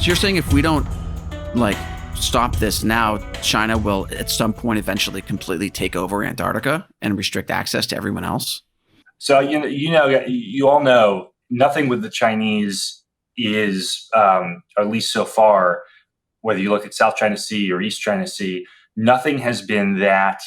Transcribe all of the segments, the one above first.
So you're saying if we don't like stop this now, China will at some point eventually completely take over Antarctica and restrict access to everyone else? So you all know nothing with the Chinese is, at least so far, whether you look at South China Sea or East China Sea, nothing has been that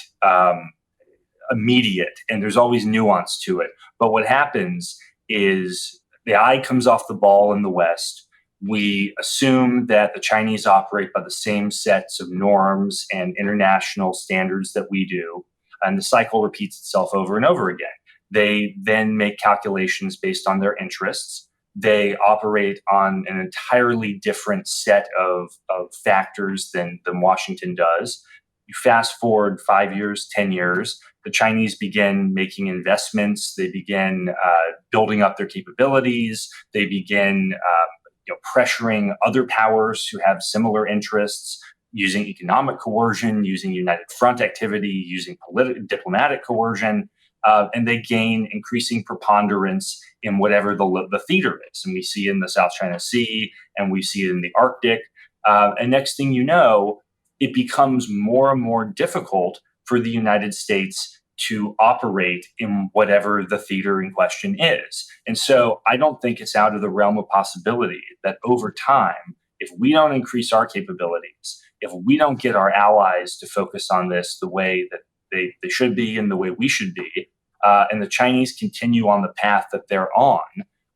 immediate, and there's always nuance to it. But what happens is the eye comes off the ball in the West. We assume that the Chinese operate by the same sets of norms and international standards that we do, and the cycle repeats itself over and over again. They then make calculations based on their interests. They operate on an entirely different set of factors than Washington does. You fast forward 5 years, 10 years, the Chinese begin making investments. They begin building up their capabilities. They begin pressuring other powers who have similar interests, using economic coercion, using United Front activity, using diplomatic coercion. And they gain increasing preponderance in whatever the theater is. And we see it in the South China Sea, and we see it in the Arctic. And next thing you know, it becomes more and more difficult for the United States to operate in whatever the theater in question is. And so I don't think it's out of the realm of possibility that over time, if we don't increase our capabilities, if we don't get our allies to focus on this the way that they should be and the way we should be, and the Chinese continue on the path that they're on,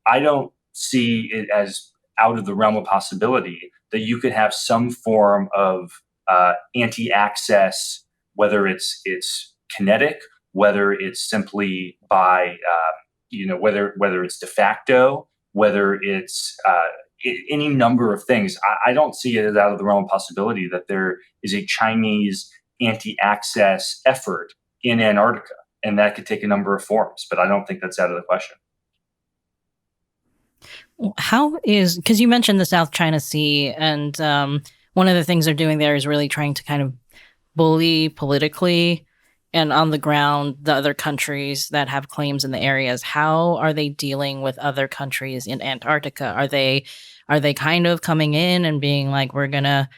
I don't see it as out of the realm of possibility that you could have some form of anti-access, whether it's kinetic, whether it's simply by, whether it's de facto, whether it's any number of things. I don't see it as out of the realm of possibility that there is a Chinese anti-access effort in Antarctica, and that could take a number of forms, but I don't think that's out of the question. Because you mentioned the South China Sea, and one of the things they're doing there is really trying to kind of bully politically and on the ground the other countries that have claims in the areas. How are they dealing with other countries in Antarctica? Are they kind of coming in and being like, we're gonna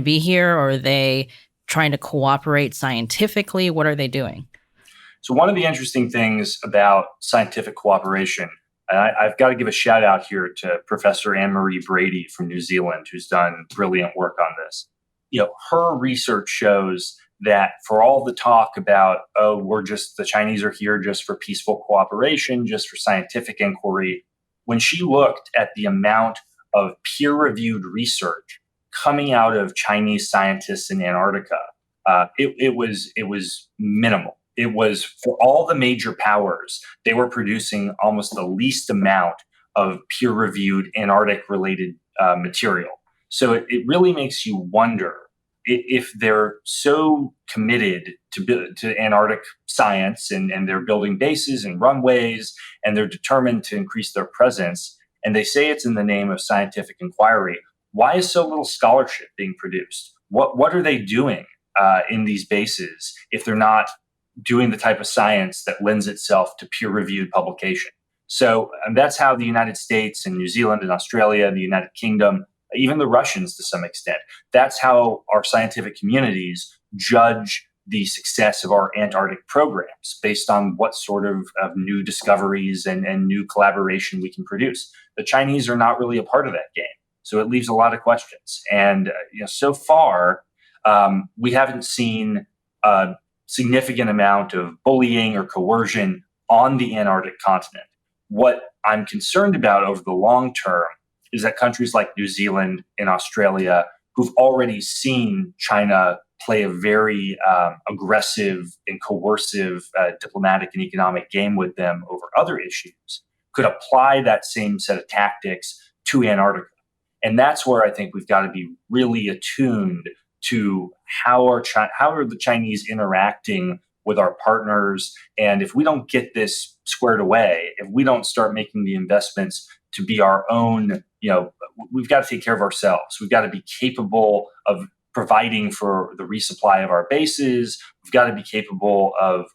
be here, or are they trying to cooperate scientifically? What are they doing? So one of the interesting things about scientific cooperation, and I've got to give a shout out here to Professor Anne-Marie Brady from New Zealand, who's done brilliant work on this. Her research shows that for all the talk about, the Chinese are here just for peaceful cooperation, just for scientific inquiry, when she looked at the amount of peer-reviewed research coming out of Chinese scientists in Antarctica, it was minimal. It was, for all the major powers, they were producing almost the least amount of peer-reviewed Antarctic-related material. So it really makes you wonder if they're so committed to Antarctic science and they're building bases and runways and they're determined to increase their presence, and they say it's in the name of scientific inquiry, why is so little scholarship being produced? What are they doing in these bases if they're not doing the type of science that lends itself to peer-reviewed publication? So that's how the United States and New Zealand and Australia and the United Kingdom, even the Russians to some extent, that's how our scientific communities judge the success of our Antarctic programs, based on what sort of new discoveries and new collaboration we can produce. The Chinese are not really a part of that game. So it leaves a lot of questions. And so far, we haven't seen a significant amount of bullying or coercion on the Antarctic continent. What I'm concerned about over the long term is that countries like New Zealand and Australia, who've already seen China play a very aggressive and coercive diplomatic and economic game with them over other issues, could apply that same set of tactics to Antarctica. And that's where I think we've got to be really attuned to how are the Chinese interacting with our partners. And if we don't get this squared away, if we don't start making the investments to be our own, we've got to take care of ourselves. We've got to be capable of providing for the resupply of our bases. We've got to be capable of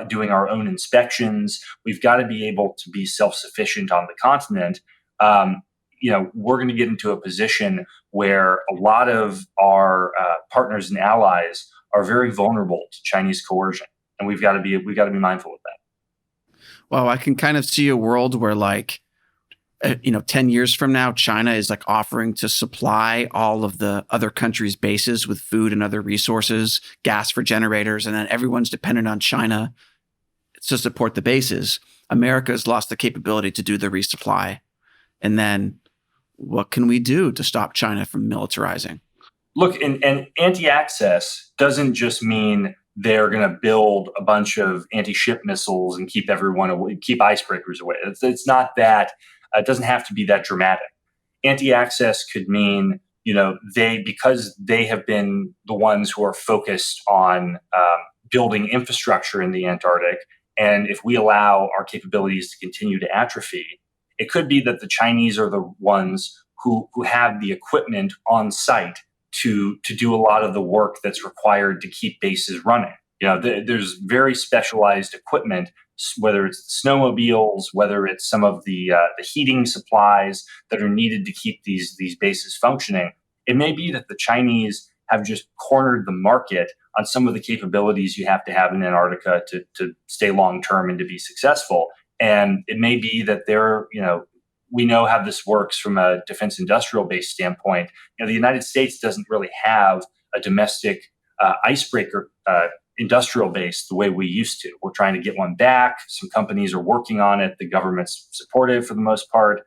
doing our own inspections. We've got to be able to be self-sufficient on the continent. We're going to get into a position where a lot of our partners and allies are very vulnerable to Chinese coercion, and we've got to be mindful of that. Well, I can kind of see a world where 10 years from now, China is like offering to supply all of the other countries' bases with food and other resources, gas for generators, and then everyone's dependent on China to support the bases. America has lost the capability to do the resupply. And then what can we do to stop China from militarizing? Look, and anti-access doesn't just mean they're going to build a bunch of anti-ship missiles and keep everyone away, keep icebreakers away. It's not that. It doesn't have to be that dramatic. Anti-access could mean, because they have been the ones who are focused on building infrastructure in the Antarctic, and if we allow our capabilities to continue to atrophy, it could be that the Chinese are the ones who have the equipment on site to do a lot of the work that's required to keep bases running. There's very specialized equipment, whether it's snowmobiles, whether it's some of the heating supplies that are needed to keep these bases functioning. It may be that the Chinese have just cornered the market on some of the capabilities you have to have in Antarctica to stay long term and to be successful. And it may be that we know how this works from a defense industrial base standpoint. The United States doesn't really have a domestic icebreaker industrial base the way we used to. We're trying to get one back. Some companies are working on it. The government's supportive for the most part.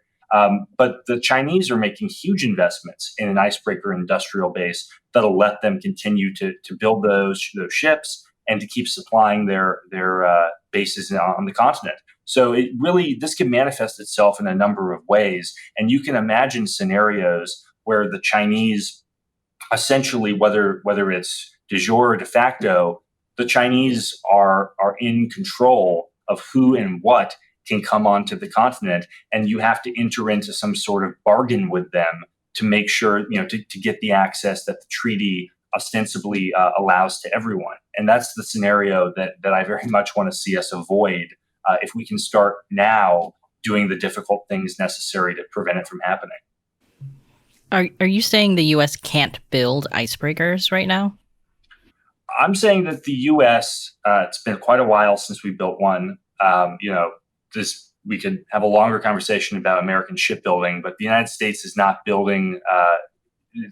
But the Chinese are making huge investments in an icebreaker industrial base that'll let them continue to build those ships and to keep supplying their bases on the continent. So this can manifest itself in a number of ways. And you can imagine scenarios where the Chinese, essentially, whether it's de jure or de facto, the Chinese are in control of who and what can come onto the continent, and you have to enter into some sort of bargain with them to make sure, to get the access that the treaty ostensibly allows to everyone. And that's the scenario that I very much want to see us avoid if we can start now doing the difficult things necessary to prevent it from happening. Are you saying the U.S. can't build icebreakers right now? I'm saying that the U.S. It's been quite a while since we built one. We could have a longer conversation about American shipbuilding, but the United States is not building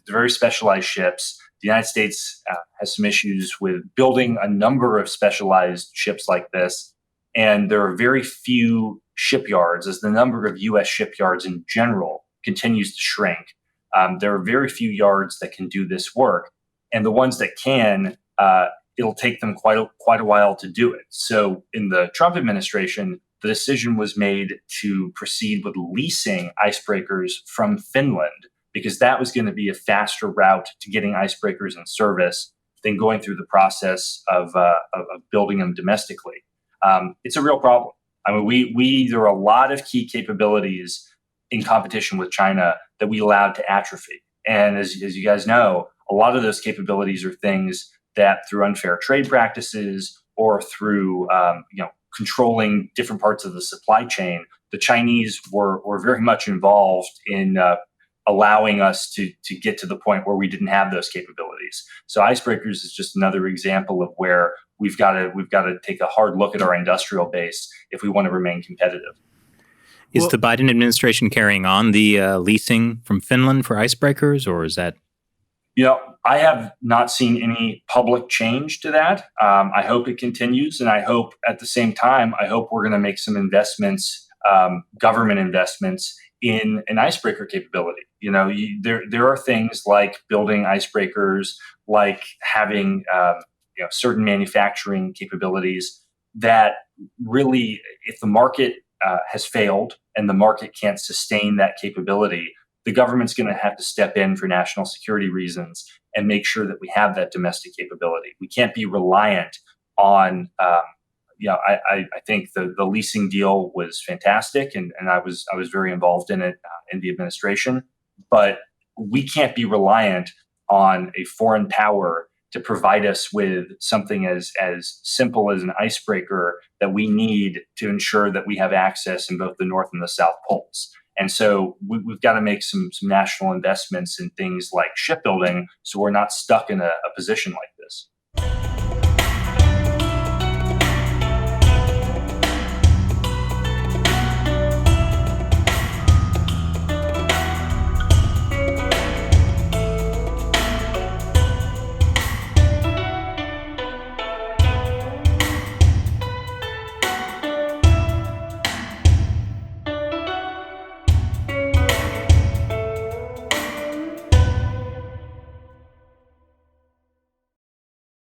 very specialized ships. The United States has some issues with building a number of specialized ships like this, and there are very few shipyards as the number of U.S. shipyards in general continues to shrink. There are very few yards that can do this work, and the ones that can, it'll take them quite a while to do it. So in the Trump administration, the decision was made to proceed with leasing icebreakers from Finland, because that was going to be a faster route to getting icebreakers in service than going through the process of building them domestically. It's a real problem. I mean, there are a lot of key capabilities in competition with China that we allowed to atrophy. And as you guys know, a lot of those capabilities are things that through unfair trade practices or through controlling different parts of the supply chain, the Chinese were very much involved in allowing us to get to the point where we didn't have those capabilities. So icebreakers is just another example of where we've got to take a hard look at our industrial base if we want to remain competitive. Is the Biden administration carrying on the leasing from Finland for icebreakers, or is that? I have not seen any public change to that. I hope it continues, and I hope at the same time, we're going to make some investments, government investments in an icebreaker capability. There are things like building icebreakers, like having certain manufacturing capabilities that really, if the market has failed and the market can't sustain that capability, the government's going to have to step in for national security reasons and make sure that we have that domestic capability. We can't be reliant on, I think the leasing deal was fantastic, and I was very involved in it in the administration. But we can't be reliant on a foreign power to provide us with something as simple as an icebreaker that we need to ensure that we have access in both the North and the South Poles. And so we've got to make some national investments in things like shipbuilding, so we're not stuck in a position like